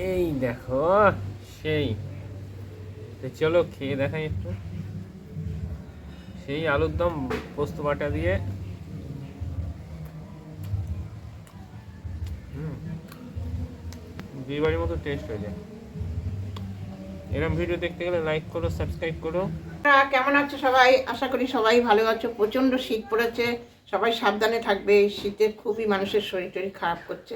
এই দেখো সেই, তো চলো খেয়ে দেখাই একটু। সেই আলুর দম পোস্ত বাটা দিয়ে। বিয়ে বাড়ির মতো টেস্ট হয়ে যায়। এরকম ভিডিও দেখতে গেলে লাইক করো, সাবস্ক্রাইব করো। কেমন আছো সবাই? আশা করি সবাই ভালো আছো। প্রচণ্ড শীত পড়েছে, সবাই সাবধানে থাকবে। এই শীতে খুবই মানুষের শরীর টরীর খারাপ করছে।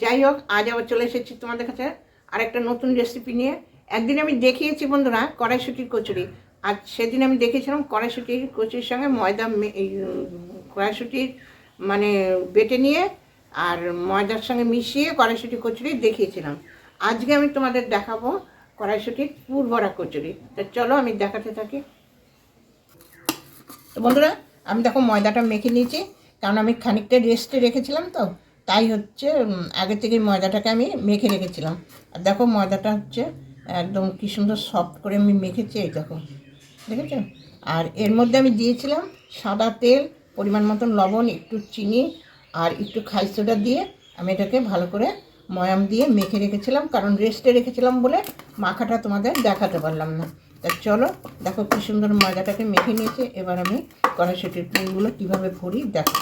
যাই হোক, আজ আবার চলে এসেছি তোমাদের কাছে আরেকটা নতুন রেসিপি নিয়ে। একদিন আমি দেখিয়েছি বন্ধুরা কড়াইশুঁটির কচুরি। আর সেদিন আমি দেখেছিলাম কড়াইশুঁটির কচুরির সঙ্গে ময়দা কড়াইশুঁটির মানে বেটে নিয়ে আর ময়দার সঙ্গে মিশিয়ে কড়াইশুঁটির কচুরি দেখিয়েছিলাম। আজকে আমি তোমাদের দেখাবো কড়াইশুঁটির পুর ভরা কচুরি। তো চলো আমি দেখাতে থাকি। তো বন্ধুরা, আমি দেখো ময়দাটা মেখে নিয়েছি, কারণ আমি খানিকটা রেস্টে রেখেছিলাম, তো তাই হচ্ছে আগে থেকে ময়দাটাকে আমি মেখে রেখেছিলাম। আর দেখো ময়দাটা হচ্ছে একদম কি সুন্দর সফট করে আমি মেখেছি, এই দেখো, দেখেছো? আর এর মধ্যে আমি দিয়েছিলাম সাদা তেল, পরিমাণ মতন লবণ, একটু চিনি আর একটু খাই সোডা দিয়ে আমি এটাকে ভালো করে ময়াম দিয়ে মেখে রেখেছিলাম, কারণ রেস্টে রেখেছিলাম বলে মাখাটা তোমাদের দেখাতে পারলাম না। তা চলো দেখো কি সুন্দর ময়দাটাকে মেখে নিয়েছে। এবার আমি কড়াইশুঁটির পুরগুলো কীভাবে ভরি দেখো।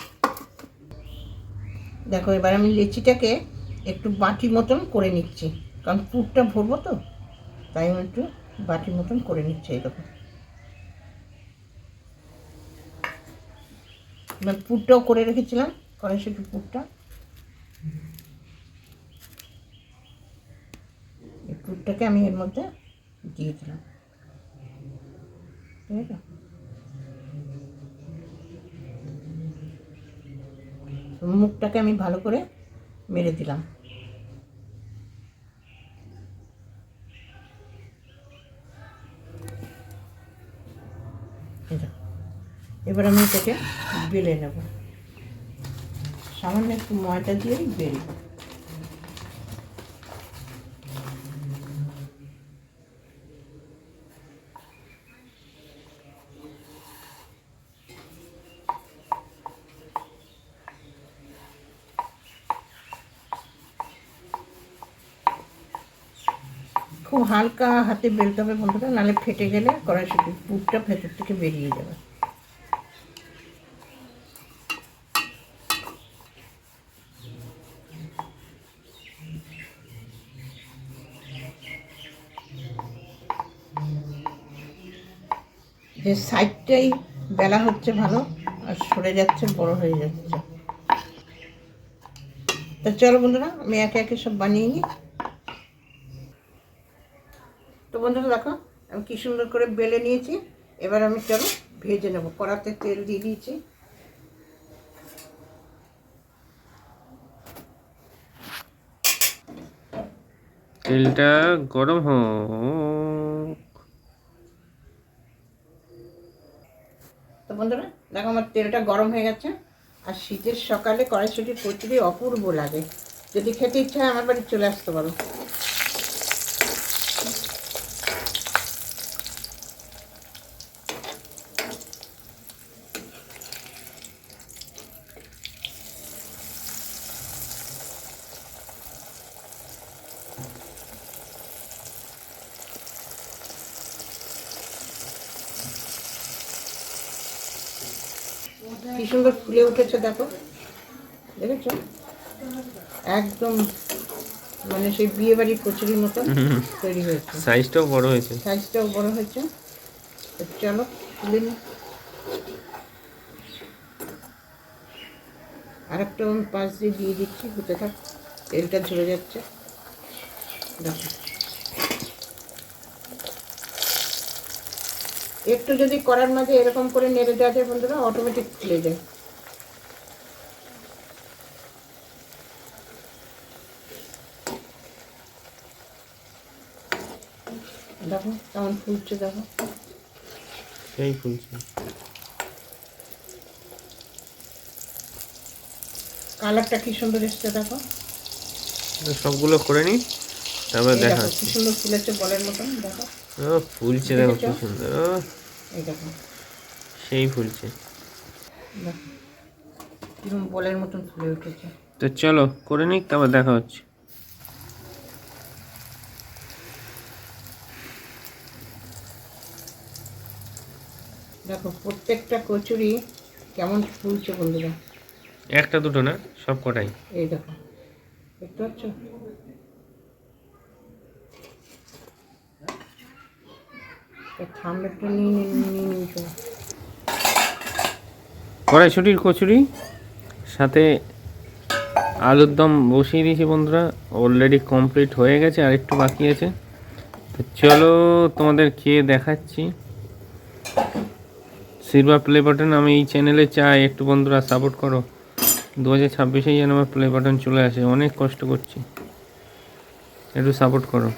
দেখো এবার আমি লেচিটাকে একটু বাটি মতন করে নিচ্ছি, কারণ পুরটা ভরবো তো, তাই আমি একটু বাটি মতন করে নিচ্ছি। এই দেখো এবার পুরটাও করে রেখেছিলাম, কড়াইশুঁটির পুরটা, এই পুরটাকে আমি এর মধ্যে দিয়ে দিলাম, ঠিক আছে? মুখটাকে আমি ভালো করে মেরে দিলাম। এবার আমি এটাকে বেলে নেব, সামান্য একটু ময়দা দিয়েই বেলবো। খুব হালকা হাতে বেলতে হবে বন্ধুরা, নাহলে ফেটে গেলে কড়াইশুঁটির পুরটা ভেতর থেকে বেরিয়ে যাবে। যে সাইডটাই বেলা হচ্ছে ভালো, আর সরে যাচ্ছে, বড় হয়ে যাচ্ছে। তা চলো বন্ধুরা, আমি একে একে সব বানিয়ে নিই। তো বন্ধুরা দেখো আমি কি সুন্দর করে বেলে নিয়েছি। এবার আমি চলো ভেজে নেবো। কড়াতে তেল দিয়ে দিয়েছি, তেলটা গরম হোক। তো বন্ধুরা দেখো আমার তেলটা গরম হয়ে গেছে। আর শীতের সকালে কড়াইশুঁটির কচুরি অপূর্ব লাগে। যদি খেতে ইচ্ছা হয় আমার বাড়ি চলে আসতে পারো। কি সুন্দর ফুলে উঠেছে দেখো, দেখেছো? একদম মানে সেই বিয়ে বাড়ির কচুরির মতন তৈরি হয়েছে। সাইজটাও বড় হয়েছে। সাইজটাও বড় হয়েছে। তো চলো তুলে নিই। আর একটা পাশ দিয়ে দিচ্ছি, হতে থাক, তেলটা ঝরে যাচ্ছে দেখো। একটু যদি কড়ার মাঝে এরকম করে নেড়ে দেওয়া যায় বন্ধুরা, অটোমেটিক ফুলে যায়। দেখো কেমন ফুলছে, দেখো সেই ফুলছে। কালারটা কি সুন্দর এসছে দেখো। সবগুলো করে নি, তারপর এই দেখা দেখো কি হচ্ছে। সুন্দর ফুলেছে বলের মতন, দেখো। ও ফুলছে, দেখো কি সুন্দর। ও এই দেখো, সেই ফুলছে। দেখো কিরকম বলের মতন ফুলে উঠেছে। তো চলো করে নিক, তারপর দেখা হচ্ছে। সব ফুলে উঠেছে, দেখো। সবগুলো করে নি, তারপর দেখা হচ্ছে। ও ফুলছে, দেখো কি সুন্দর। ও সেই ফুলছে। সেই ফুলছে। দেখো দেখো প্রত্যেকটা কচুরি কেমন ফুলছে বন্ধুরা। একটা দুটো না, সব কটাই। এই দেখো, দেখতে পাচ্ছ? ঠান্ডাটা নিয়ে নিয়ে কড়াইশুটির কচুরি সাথে আলুর দম বসিয়ে দিয়েছি বন্ধুরা, অলরেডি কমপ্লিট হয়ে গেছে, আর একটু বাকি আছে। তো চলো তোমাদের খেয়ে দেখাচ্ছি। সিলভার প্লে বাটন আমি এই চ্যানেলে চাই, একটু বন্ধুরা সাপোর্ট করো। 2026-এই যেন আমার প্লে বাটন চলে আসে, অনেক কষ্ট করছি, একটু সাপোর্ট করো।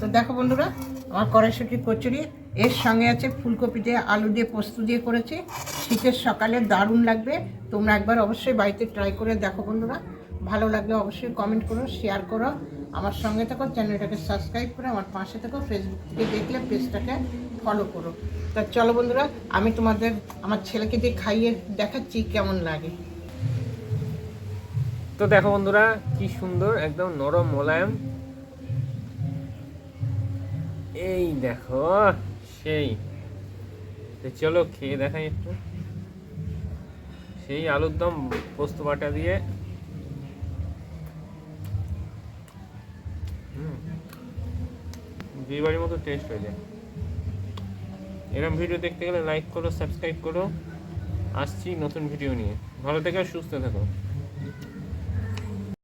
তো দেখো বন্ধুরা, আমার কড়াইশুঁটির কচুরি, এর সঙ্গে আছে ফুলকপি দিয়ে আলু দিয়ে পোস্ত দিয়ে করেছি। শীতের সকালে দারুণ লাগবে, তোমরা একবার অবশ্যই বাড়িতে ট্রাই করে দেখো বন্ধুরা। ভালো লাগলে অবশ্যই কমেন্ট করো, শেয়ার করো, আমার সঙ্গে থেকো, চ্যানেলটাকে সাবস্ক্রাইব করে আমার পাশে থেকো, ফেসবুক থেকে দেখলে পেজটাকে ফলো করো। তা চলো বন্ধুরা, আমি তোমাদের আমার ছেলেকে দিয়ে খাইয়ে দেখাচ্ছি কেমন লাগে। তো দেখো বন্ধুরা, কি সুন্দর, একদম নরম মোলায়েম। এই দেখো সেই। তো চলো খেয়ে দেখাই একটু। সেই আলুর দম পোস্ত বাটা দিয়ে। বিয়ে বাড়ির মতো টেস্ট হয়ে যায়। এরকম ভিডিও দেখতে গেলে লাইক করো, সাবস্ক্রাইব করো। আসছি নতুন ভিডিও নিয়ে। ভালো থেকো, সুস্থ থেকো।